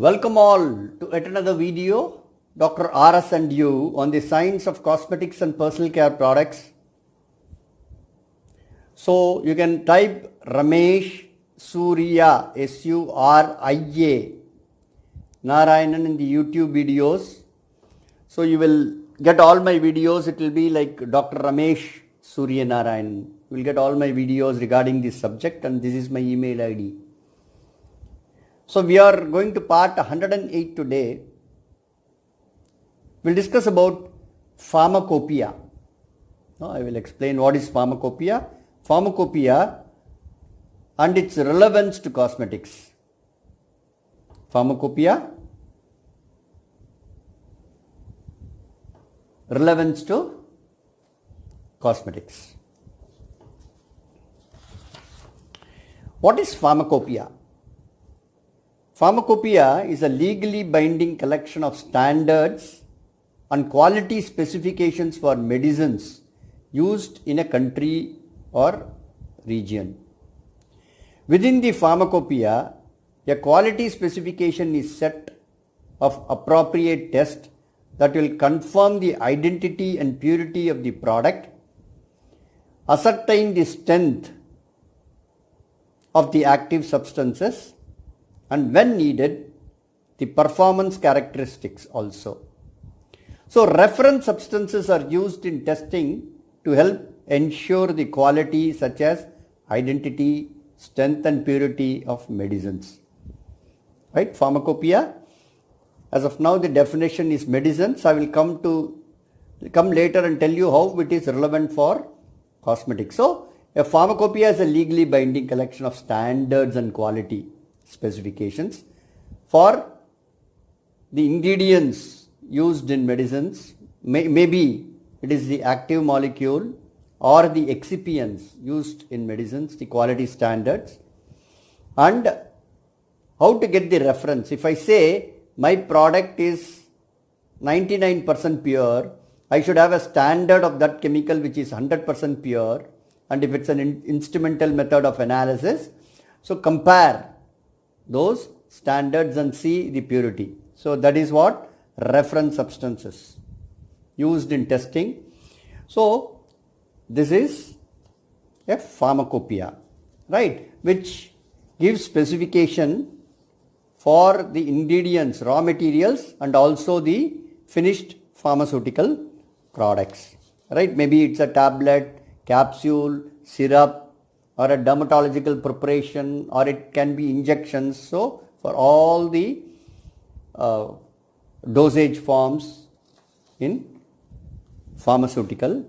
Welcome all to yet another video. Dr. RS and you on the science of cosmetics and personal care products. So you can type Ramesh Surya Surya Narayanan in the YouTube videos. So you will get all my videos. It will be like Dr. Ramesh Surya Narayanan. You will get all my videos regarding this subject, and this is my email ID. So we are going to part 108 today. We'll discuss about pharmacopoeia. Now I will explain what is pharmacopoeia. Pharmacopoeia and its relevance to cosmetics. Pharmacopoeia, relevance to cosmetics. What is pharmacopoeia? Pharmacopoeia is a legally binding collection of standards and quality specifications for medicines used in a country or region. Within the pharmacopoeia, a quality specification is set of appropriate tests that will confirm the identity and purity of the product, ascertain the strength of the active substances, and when needed, the performance characteristics also. So reference substances are used in testing to help ensure the quality such as identity, strength and purity of medicines. Right? Pharmacopoeia. As of now the definition is medicines. I will come later and tell you how it is relevant for cosmetics. So a pharmacopoeia is a legally binding collection of standards and quality specifications for the ingredients used in medicines. Maybe it is the active molecule or the excipients used in medicines, the quality standards, and how to get the reference. If I say my product is 99% pure, I should have a standard of that chemical which is 100% pure, and if it's an instrumental method of analysis, so compare those standards and see the purity. So that is what reference substances used in testing. So this is a pharmacopoeia, right, which gives specification for the ingredients, raw materials, and also the finished pharmaceutical products, right? Maybe it's a tablet, capsule, syrup, or a dermatological preparation, or it can be injections. So for all the dosage forms in pharmaceutical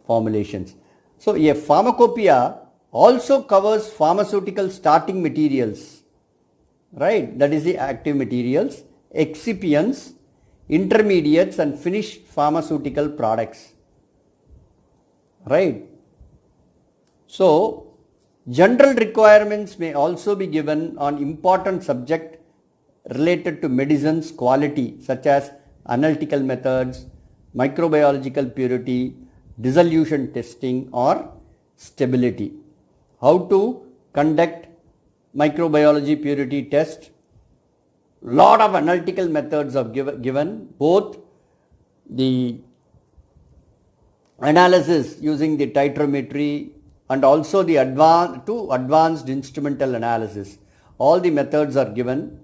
formulations. So a pharmacopoeia also covers pharmaceutical starting materials, right? That is the active materials, excipients, intermediates and finished pharmaceutical products, right? So general requirements may also be given on important subject related to medicines quality, such as analytical methods, microbiological purity, dissolution testing or stability. How to conduct microbiology purity test. Lot of analytical methods are given, both the analysis using the titrometry and also the advanced instrumental analysis. All the methods are given,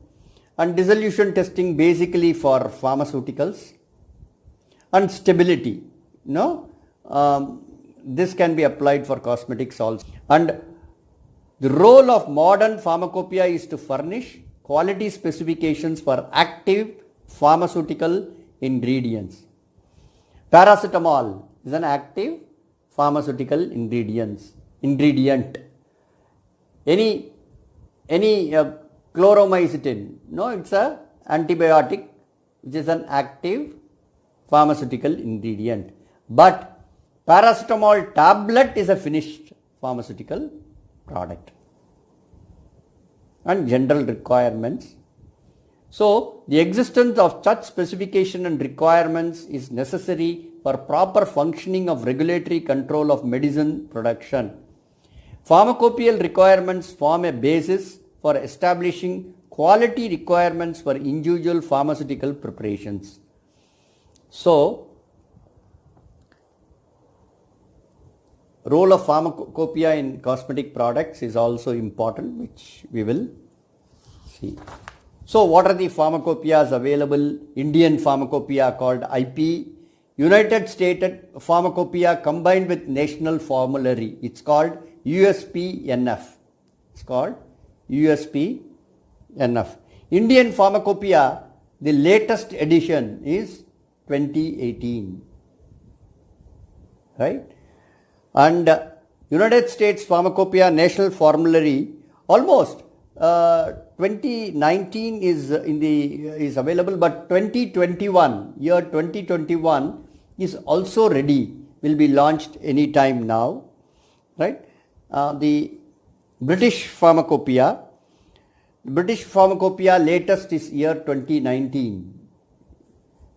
and dissolution testing basically for pharmaceuticals, and stability. This can be applied for cosmetics also. And the role of modern pharmacopoeia is to furnish quality specifications for active pharmaceutical ingredients. Paracetamol is an active pharmaceutical ingredient. Any chloromycetin, it's a antibiotic which is an active pharmaceutical ingredient. But paracetamol tablet is a finished pharmaceutical product. And general requirements. So the existence of such specification and requirements is necessary for proper functioning of regulatory control of medicine production. Pharmacopoeial requirements form a basis for establishing quality requirements for individual pharmaceutical preparations. So, role of pharmacopoeia in cosmetic products is also important, which we will see. So, what are the pharmacopoeias available? Indian pharmacopoeia called IP, United States pharmacopoeia combined with national formulary. It's called USPNF. It's called USPNF. Indian pharmacopoeia, the latest edition is 2018. Right? And United States Pharmacopoeia National Formulary, almost 2019 is available, but 2021 is also ready, will be launched any time now, right? The British Pharmacopoeia latest is year 2019.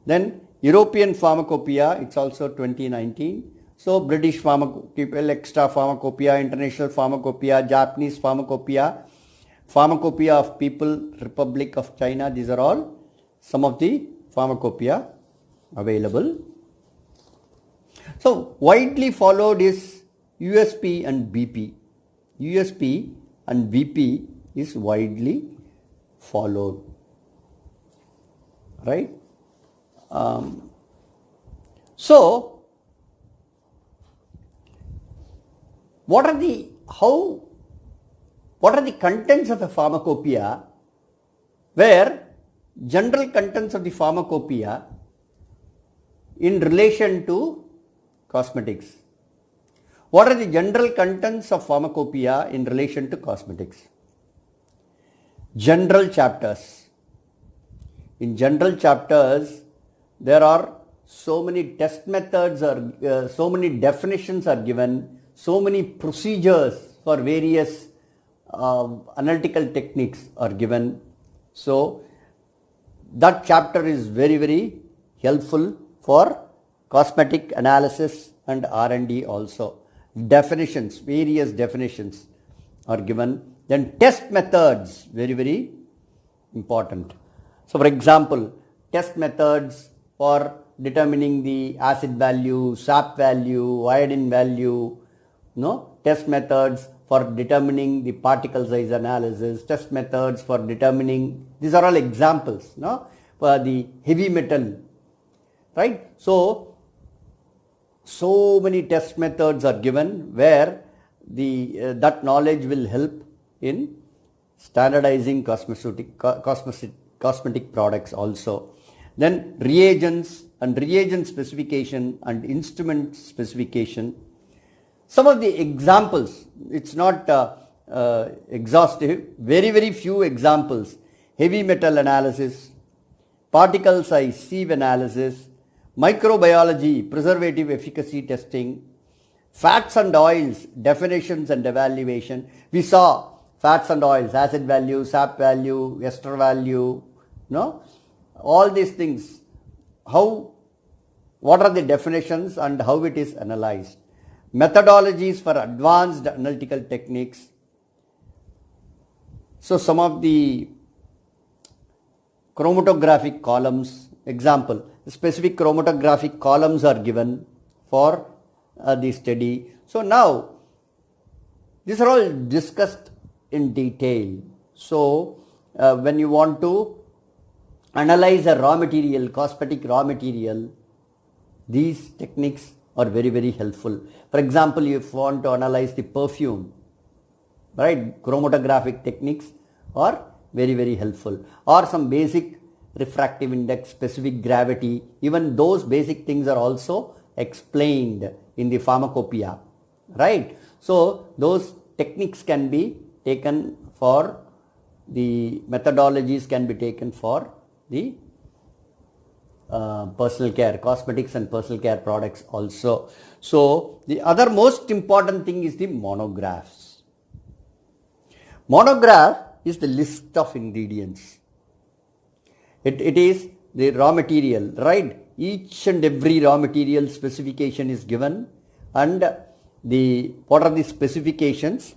Then European Pharmacopoeia, it's also 2019. So British Pharmacopoeia, Extra Pharmacopoeia, International Pharmacopoeia, Japanese Pharmacopoeia, Pharmacopoeia of People Republic of China, these are all some of the pharmacopoeia available. So widely followed is USP and BP. USP and BP is widely followed, right? So what are the contents of a pharmacopoeia, where general contents of the pharmacopoeia in relation to cosmetics? What are the general contents of pharmacopoeia in relation to cosmetics? General chapters. In general chapters, there are so many test methods, or so many definitions are given, so many procedures for various analytical techniques are given. So that chapter is very, very helpful for cosmetic analysis and R&D also. Definitions, various definitions are given. Then test methods, very, very important. So for example, test methods for determining the acid value, SAP value, iodine value, test methods for determining the particle size analysis, test methods for determining, these are all examples, for the heavy metal, right? So many test methods are given, where that knowledge will help in standardizing cosmetic products also. Then reagents and reagent specification and instrument specification. Some of the examples, it's not exhaustive, very, very few examples. Heavy metal analysis, particle size sieve analysis, microbiology, preservative efficacy testing, fats and oils, definitions and evaluation. We saw fats and oils, acid value, SAP value, ester value, all these things. What are the definitions and how it is analyzed? Methodologies for advanced analytical techniques. So some of the chromatographic columns, example, specific chromatographic columns are given for the study. So now these are all discussed in detail. So when you want to analyze a raw material, cosmetic raw material, these techniques are very, very helpful. For example, if you want to analyze the perfume, right, chromatographic techniques are very, very helpful. Or some basic refractive index, specific gravity, even those basic things are also explained in the pharmacopoeia, right? So those techniques can be taken for the methodologies, can be taken for the personal care, cosmetics and personal care products also. So the other most important thing is the monographs. Monograph is the list of ingredients. It is the raw material, right? Each and every raw material specification is given, and what are the specifications,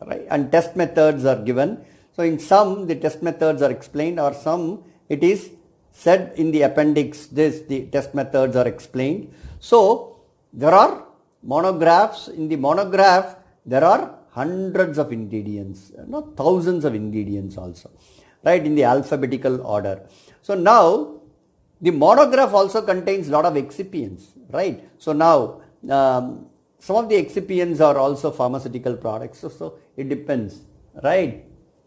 right? And test methods are given. So in some the test methods are explained, or some it is said in the appendix, the test methods are explained. So there are monographs. In the monograph there are hundreds of ingredients, thousands of ingredients also, right, in the alphabetical order. So now the monograph also contains a lot of excipients, right? So now some of the excipients are also pharmaceutical products, so it depends, right?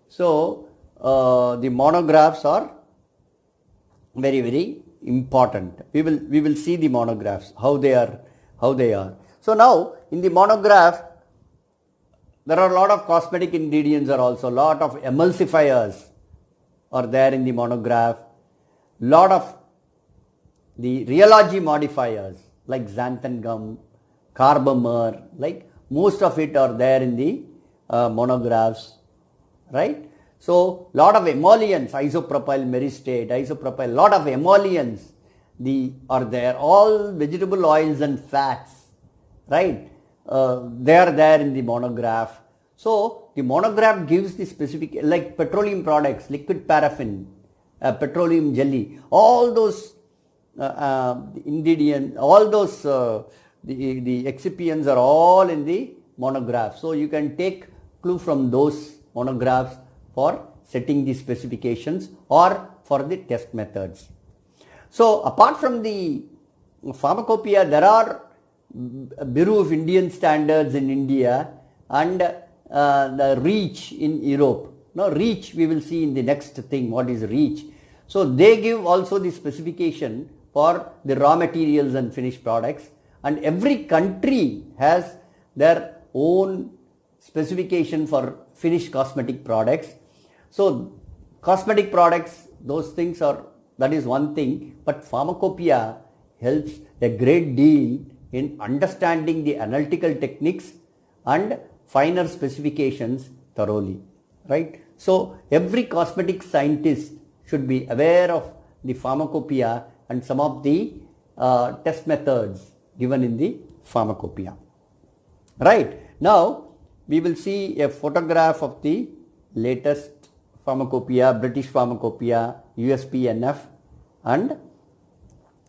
So the monographs are very, very important. We will see the monographs, how they are. So now in the monograph there are a lot of cosmetic ingredients, are also a lot of emulsifiers are there in the monograph, lot of the rheology modifiers like xanthan gum, carbomer, like most of it are there in the monographs, right? So lot of emollients, isopropyl myristate, isopropyl, lot of emollients are there, all vegetable oils and fats, right? They are there in the monograph. So the monograph gives the specific, like petroleum products, liquid paraffin, petroleum jelly, all those ingredients, all those the excipients are all in the monograph. So you can take clue from those monographs for setting the specifications or for the test methods. So apart from the pharmacopoeia, there are Bureau of Indian Standards in India and the REACH in Europe. Now REACH we will see in the next thing, what is REACH. So they give also the specification for the raw materials and finished products, and every country has their own specification for finished cosmetic products. So cosmetic products, those things are, that is one thing, but pharmacopoeia helps a great deal in understanding the analytical techniques and finer specifications thoroughly, right? So every cosmetic scientist should be aware of the pharmacopoeia and some of the test methods given in the pharmacopoeia, right? Now we will see a photograph of the latest pharmacopoeia, British pharmacopoeia, USPNF and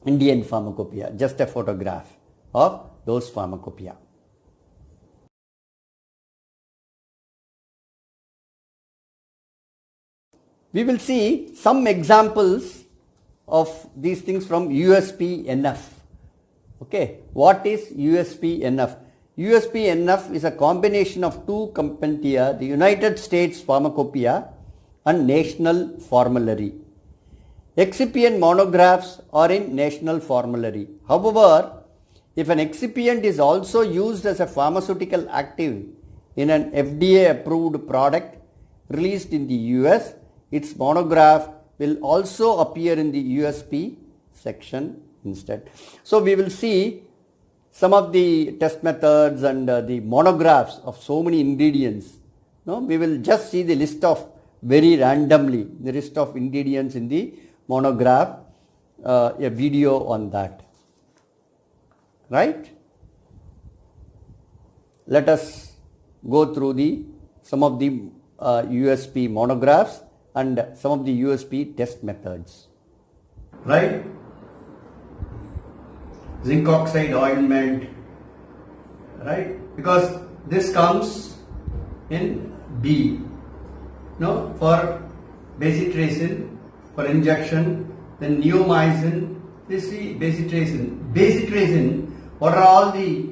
Indian pharmacopoeia, just a photograph of those pharmacopoeia. We will see some examples of these things from USPNF. Okay, what is USPNF? USPNF is a combination of two compendia, the United States Pharmacopoeia and National Formulary. Excipient monographs are in National Formulary. However, if an excipient is also used as a pharmaceutical active in an FDA approved product released in the US, its monograph will also appear in the USP section instead. So we will see some of the test methods and the monographs of so many ingredients. No, we will just see the list of very randomly, the list of ingredients in the monograph, a video on that, right? Let us go through some of the USP monographs and some of the USP test methods, right? Zinc oxide ointment, right? Because this comes in B, no, for bacitracin for injection, then neomycin. This is bacitracin. Bacitracin, what are all the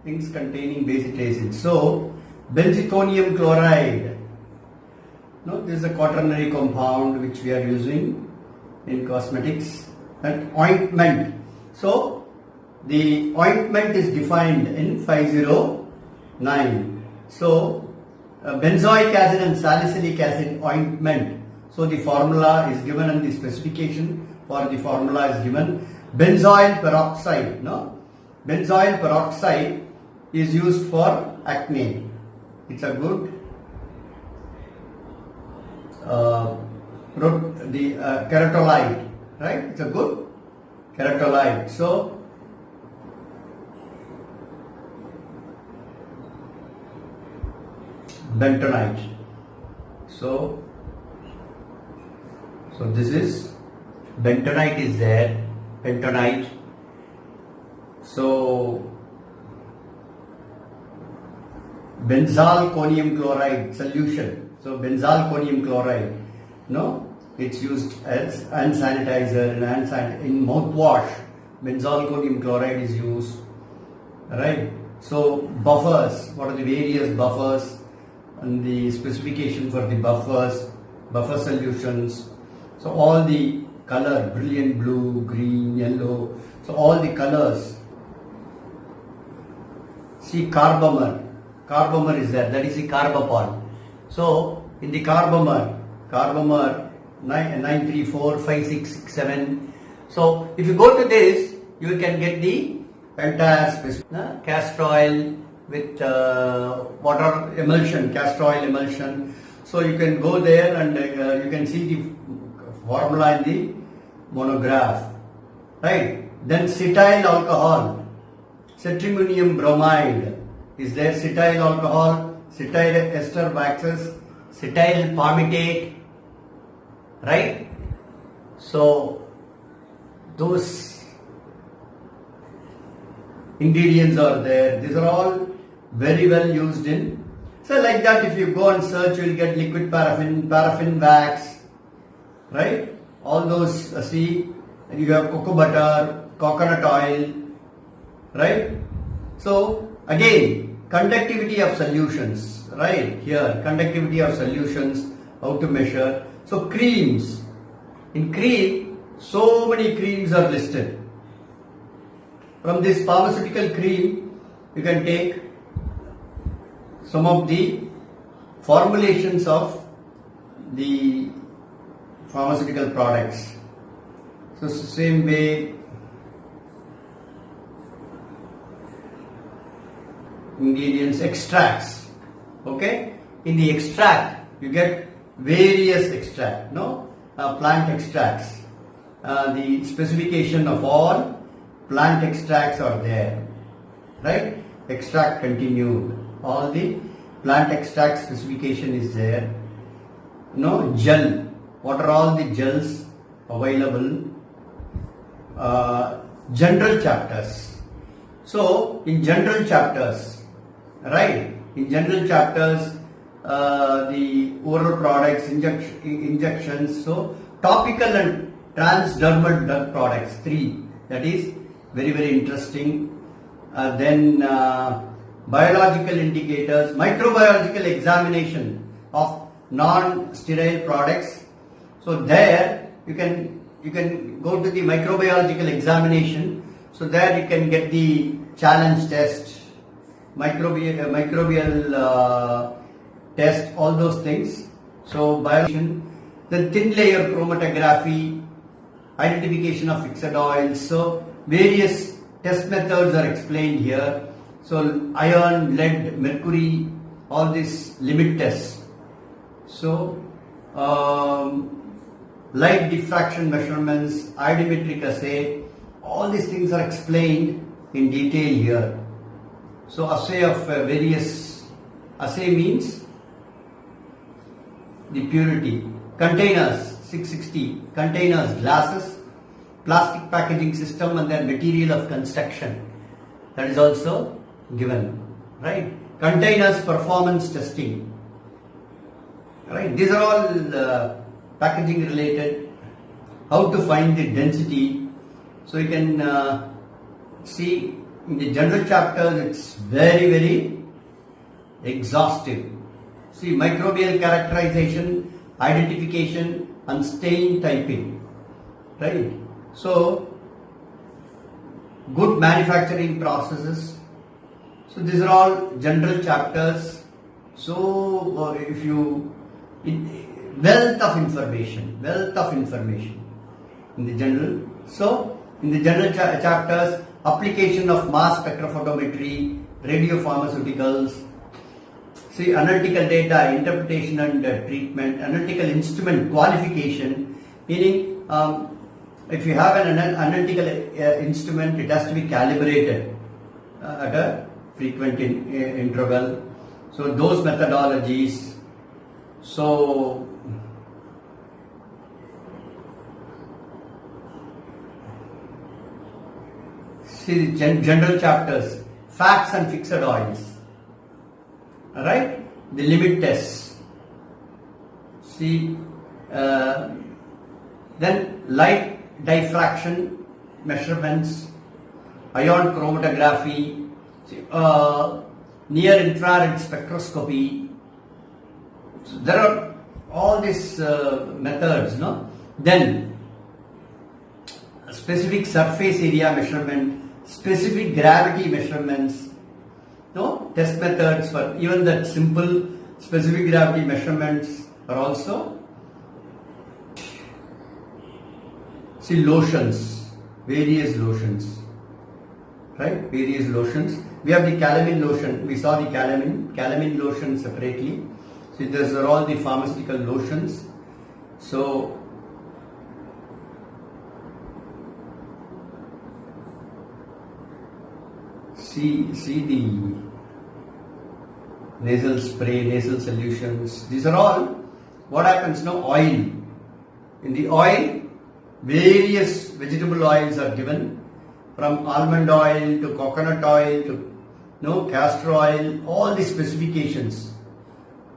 things containing bacitracin? So benzethonium chloride. No, this is a quaternary compound which we are using in cosmetics. And ointment. So the ointment is defined in 509. So benzoic acid and salicylic acid ointment. So the formula is given and the specification for the formula is given. Benzoyl peroxide. No, benzoyl peroxide is used for acne. It's a good keratolite, right? It's a good keratolite. So bentonite. So this is bentonite is there, bentonite. So benzalkonium chloride solution. So benzalkonium chloride, no, it's used as hand sanitizer and in mouthwash. Benzalkonium chloride is used, right? So buffers, what are the various buffers and the specification for the buffers, buffer solutions. So all the color, brilliant blue, green, yellow, so all the colors. See carbomer is there, that is the carbapol. So in the carbomer 9345667. So if you go to this, you can get the entire castor oil with water emulsion, castor oil emulsion. So you can go there and you can see the formula in the monograph, right? Then cetyl alcohol, cetrimonium bromide is there, cetyl alcohol, cetyl ester waxes, cetyl palmitate, right? So those ingredients are there. These are all very well used in. So like that, if you go and search, you will get liquid paraffin, paraffin wax, right? All those, see, you have cocoa butter, coconut oil, right? So again, conductivity of solutions, right? Here, conductivity of solutions, how to measure. So creams, in cream, so many creams are listed. From this pharmaceutical cream, you can take some of the formulations of the pharmaceutical products. So same way, ingredients, extracts. Okay, in the extract you get various extract, no, plant extracts. The specification of all plant extracts are there, right? Extract continued, all the plant extract specification is there. No, gel, what are all the gels available? General chapters. So in general chapters, right, in general chapters, the oral products, injections, so topical and transdermal drug products, 3, that is very, very interesting. Then biological indicators, microbiological examination of non-sterile products. So there you can go to the microbiological examination. So there you can get the challenge test, microbial test, all those things. So biology, then thin layer chromatography, identification of fixed oils. So various test methods are explained here. So iron, lead, mercury, all these limit tests. So light diffraction measurements, iodometric assay, all these things are explained in detail here. So assay of various, assay means the purity. Containers, 660, containers, glasses, plastic packaging system and their material of construction, that is also given, right? Containers performance testing, right? These are all packaging related. How to find the density. So you can see in the general chapters, it's very, very exhaustive. See, microbial characterization, identification and stain typing, right? So good manufacturing processes. So these are all general chapters. So if you, wealth of information in the general. So in the general chapters, application of mass spectrophotometry, radiopharmaceuticals. See, analytical data, interpretation and treatment, analytical instrument qualification, meaning if you have an analytical instrument, it has to be calibrated at a frequent interval. So those methodologies, So see the general chapters, fats and fixed oils, alright, the limit tests, see then light diffraction measurements, ion chromatography, near infrared spectroscopy. So there are all these methods, no? Then specific surface area measurement, specific gravity measurements, no? Test methods for even that simple specific gravity measurements are also. See lotions, various lotions, right? Various lotions. We have the calamine lotion. We saw the calamine lotion separately. See, these are all the pharmaceutical lotions. So see the nasal spray, nasal solutions. These are all what happens now. Oil. In the oil, various vegetable oils are given, from almond oil to coconut oil to castor oil. All the specifications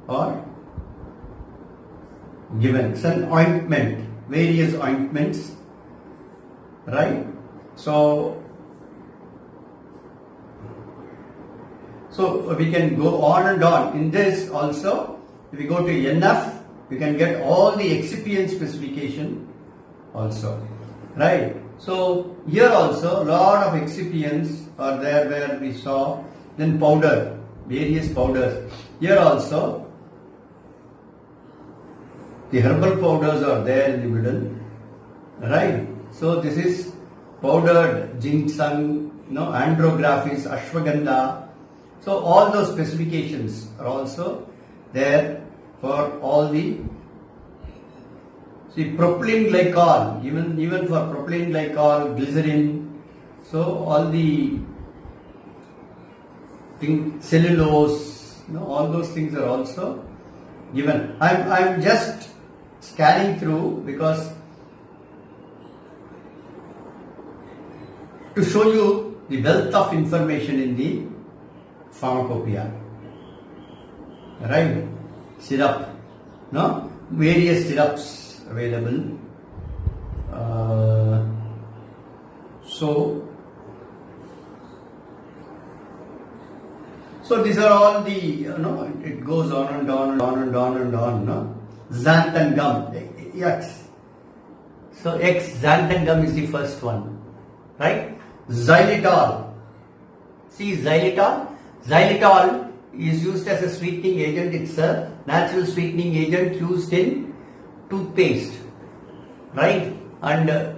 are given. It's an ointment, various ointments, right? So we can go on and on. In this also, if we go to NF, you can get all the excipient specification also, right? So here also a lot of excipients are there where we saw. Then powder, various powders. Here also the herbal powders are there in the middle, right? So this is powdered ginseng, andrographis, ashwagandha. So all those specifications are also there for all the. See, propylene glycol, even for propylene glycol, glycerin. So all the cellulose, all those things are also given. I'm just scanning through because to show you the wealth of information in the pharmacopoeia, right? Syrup, various syrups available. So these are all the, it goes on and on and on and on and on, xanthan gum, X. So xanthan gum is the first one, right? Xylitol. See, xylitol is used as a sweetening agent. It's a natural sweetening agent used in toothpaste, right? And the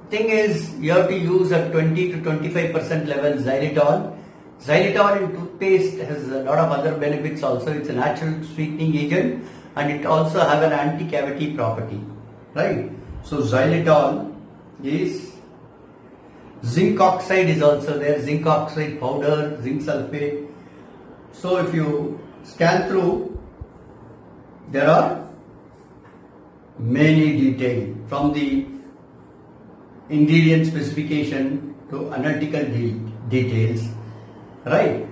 thing is, you have to use at 20 to 25% level xylitol. Xylitol in toothpaste has a lot of other benefits also. It's a natural sweetening agent and it also have an anti-cavity property, right? So xylitol is. Zinc oxide is also there, zinc oxide powder, zinc sulfate. So if you scan through, there are many details from the ingredient specification to analytical details, right?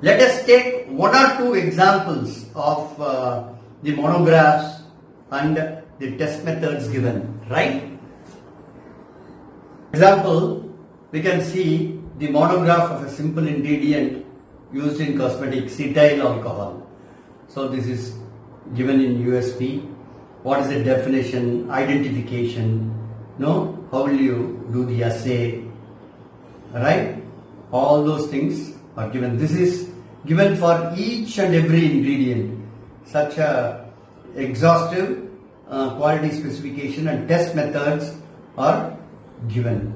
Let us take one or two examples of the monographs and the test methods given, right? Example, we can see the monograph of a simple ingredient used in cosmetics, cetyl alcohol. So this is given in USP. What is the definition, identification, how will you do the assay, right? All those things are given. This is given for each and every ingredient. Such a exhaustive quality specification and test methods are given.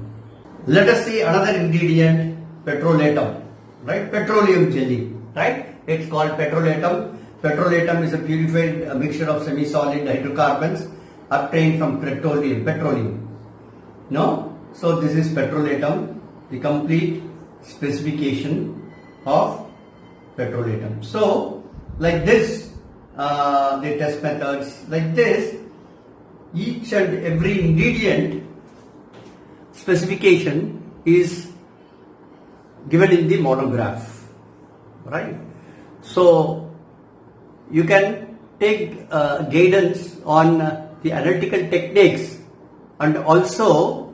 Let us see another ingredient, petrolatum, right? Petroleum jelly, right? It's called petrolatum. Petrolatum is a purified mixture of semi-solid hydrocarbons obtained from petroleum. So this is petrolatum, the complete specification of petrolatum. So like this, the test methods, like this, each and every ingredient specification is given in the monograph, right? So you can take guidance on the analytical techniques and also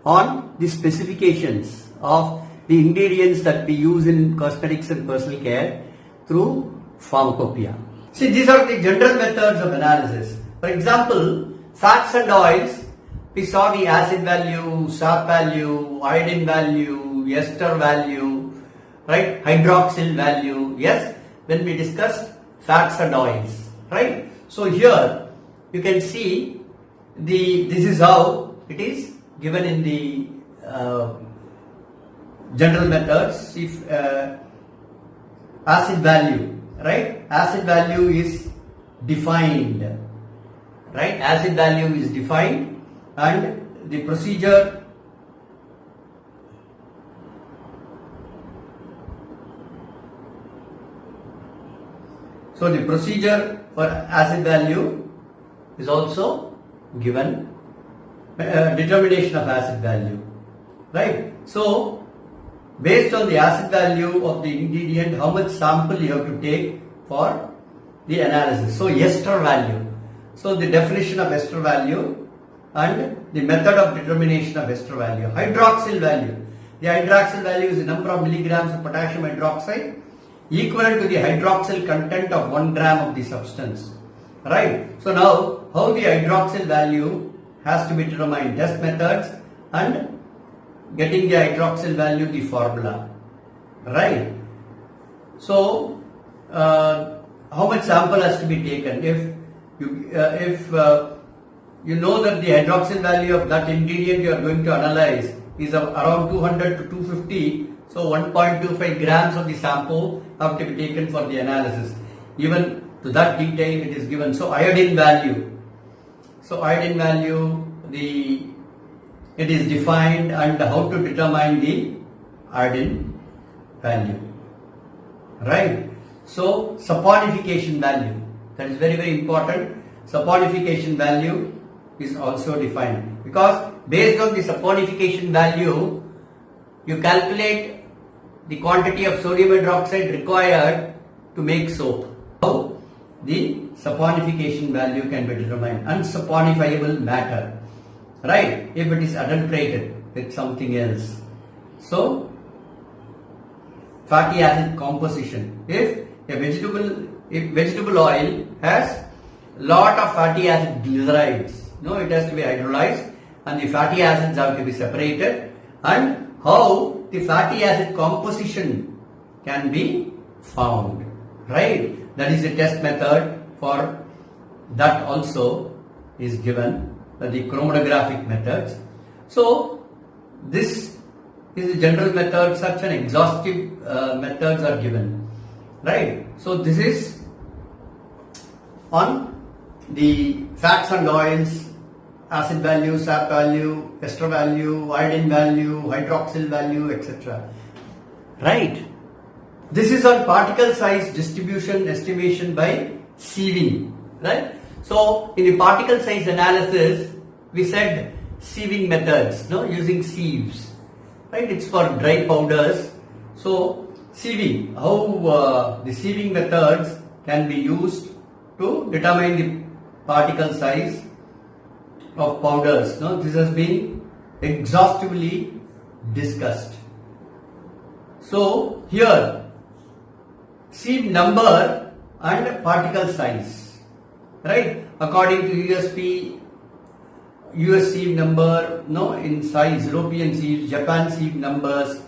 on the specifications of the ingredients that we use in cosmetics and personal care through pharmacopoeia. See, these are the general methods of analysis. For example, fats and oils, we saw the acid value, sap value, iodine value, ester value, right? Hydroxyl value, yes, when we discussed fats and oils, right? So here you can see this is how it is given in the general methods. If acid value, right? Acid value is defined, right? Acid value is defined, and the procedure for acid value is also given, determination of acid value, right? So based on the acid value of the ingredient, how much sample you have to take for the analysis. So ester value. So the definition of ester value and the method of determination of ester value. Hydroxyl value. The hydroxyl value is the number of milligrams of potassium hydroxide equivalent to the hydroxyl content of 1 gram of the substance. Right. So now how the hydroxyl value has to be determined. Test methods and getting the hydroxyl value, the formula. Right. So how much sample has to be taken? If you know that the hydroxyl value of that ingredient you are going to analyze is around 200 to 250, so 1.25 grams of the sample have to be taken for the analysis. Even to that detail it is given. So iodine value. So iodine value, it is defined, and how to determine the iodine value. Right. So saponification value, that is very, very important. Saponification value is also defined, because based on the saponification value you calculate the quantity of sodium hydroxide required to make soap. How the saponification value can be determined. Unsaponifiable matter, right, if it is adulterated with something else. So fatty acid composition. If vegetable oil has lot of fatty acid glycerides, no, it has to be hydrolyzed and the fatty acids have to be separated, and how the fatty acid composition can be found, right? That is a test method for that also is given, the chromatographic methods. So this is the general method. Such an exhaustive methods are given, right? So this is on the fats and oils, acid value, sap value, ester value, iodine value, hydroxyl value, etc. Right. This is on particle size distribution estimation by sieving. Right. So in the particle size analysis, we said sieving methods, no, using sieves. Right. It's for dry powders. So sieving, how the sieving methods can be used to determine the particle size of powders. No, this has been exhaustively discussed. So here, sieve number and particle size, right? According to US sieve number, no, in size, European sieves, Japan sieve numbers.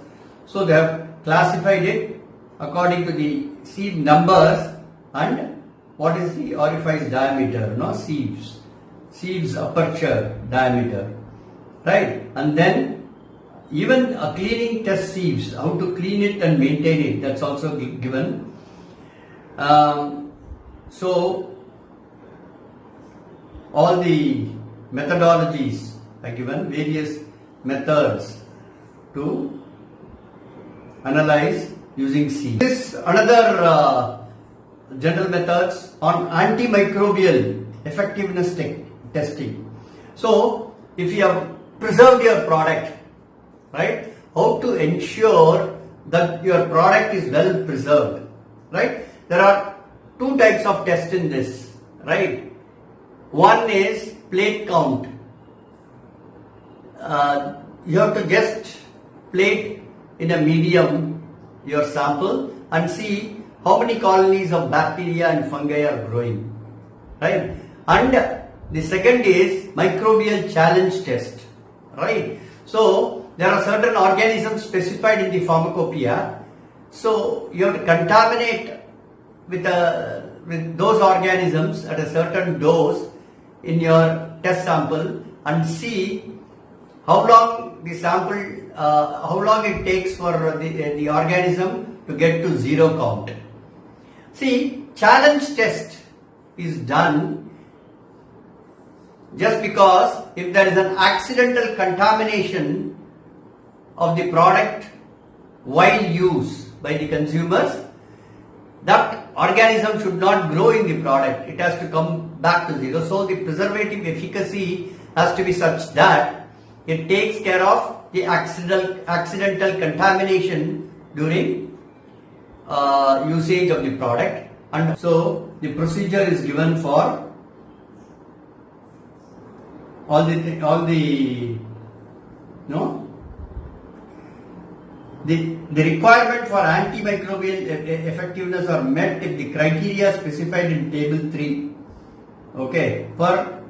So they have classified it according to the sieve numbers and what is the orifice diameter, no, sieves aperture diameter, right? And then even a cleaning test sieves, how to clean it and maintain it, that's also given. So all the methodologies are given, various methods to analyze using sieves. This another general methods on antimicrobial effectiveness testing. So, if you have preserved your product, right, how to ensure that your product is well preserved, right? There are two types of tests in this, right? One is plate count. You have to just plate in a medium your sample and see how many colonies of bacteria and fungi are growing, right? And the second is microbial challenge test, right? So there are certain organisms specified in the pharmacopoeia. So you have to contaminate with those organisms at a certain dose in your test sample and see how long the sample, how long it takes for the organism to get to zero count. See, challenge test is done just because if there is an accidental contamination of the product while used by the consumers, that organism should not grow in the product. It has to come back to zero. So the preservative efficacy has to be such that it takes care of the accidental contamination during usage of the product. And so the procedure is given for the requirement for antimicrobial effectiveness are met if the criteria specified in table 3. Okay, for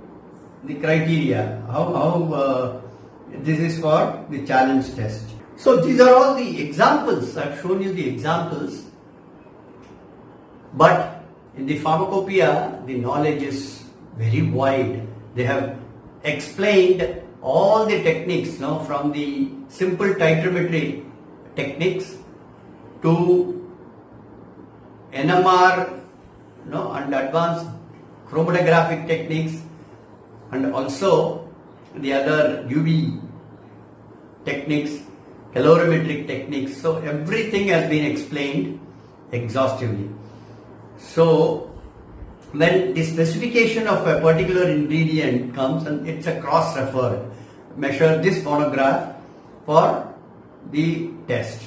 the criteria, how this is for the challenge test. So these are all the examples. I have shown you the examples. But in the pharmacopoeia, the knowledge is very wide. They have explained all the techniques, from the simple titrometry techniques to NMR, and advanced chromatographic techniques, and also the other UV techniques, calorimetric techniques. So everything has been explained exhaustively. So when the specification of a particular ingredient comes, and it's a cross-referred, measure this monograph for the test,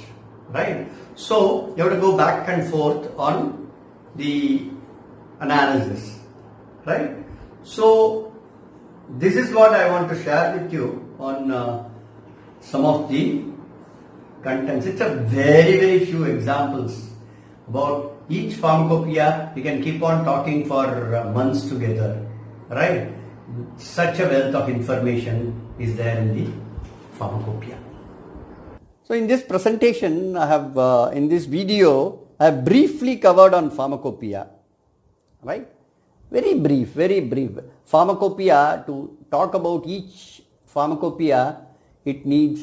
right? So you have to go back and forth on the analysis, right? So this is what I want to share with you on some of the contents. It's a very, very few examples about each pharmacopoeia. We can keep on talking for months together, right? Such a wealth of information is there in the pharmacopoeia. So in this presentation, I have in this video, I have briefly covered on pharmacopoeia, right? Very brief. Pharmacopoeia, to talk about each pharmacopoeia, it needs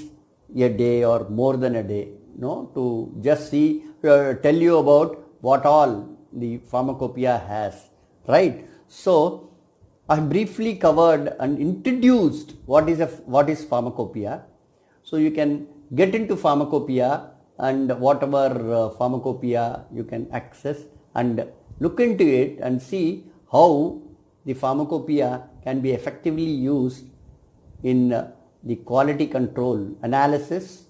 a day or more than a day, to just see, tell you about what all the pharmacopoeia has, right? So I briefly covered and introduced what is pharmacopoeia. So you can get into pharmacopoeia, and whatever pharmacopoeia you can access and look into it and see how the pharmacopoeia can be effectively used in the quality control analysis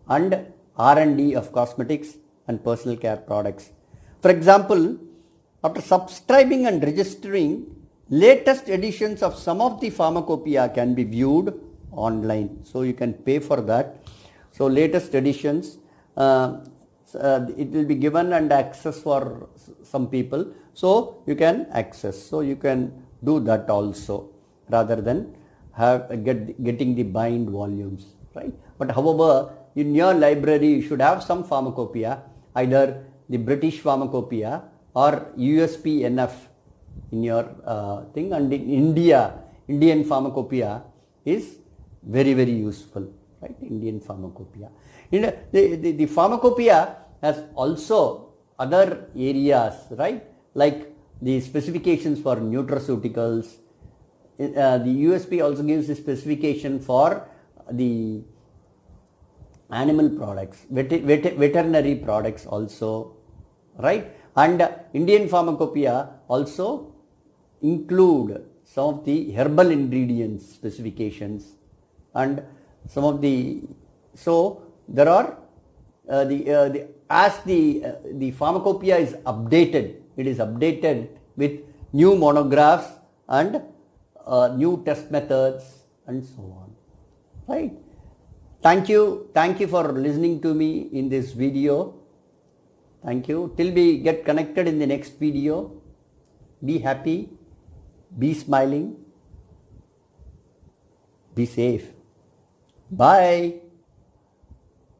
and R&D of cosmetics and personal care products. For example, after subscribing and registering, latest editions of some of the pharmacopoeia can be viewed online. So you can pay for that. So latest editions, it will be given and access for some people. So you can access. So you can do that also, rather than getting the bind volumes, right? But however, in your library you should have some pharmacopoeia, either the British pharmacopoeia or USP/NF in your thing. And in Indian pharmacopoeia is very, very useful, right? Indian pharmacopoeia. The pharmacopoeia has also other areas, right? Like the specifications for nutraceuticals. The USP also gives the specification for the animal products, veterinary products also, right? And Indian pharmacopoeia also include some of the herbal ingredients specifications and some of the, so there are as the pharmacopoeia is updated, it is updated with new monographs and new test methods and so on, right? Thank you for listening to me in this video. Thank you. Till we get connected in the next video, be happy, be smiling, be safe. Bye.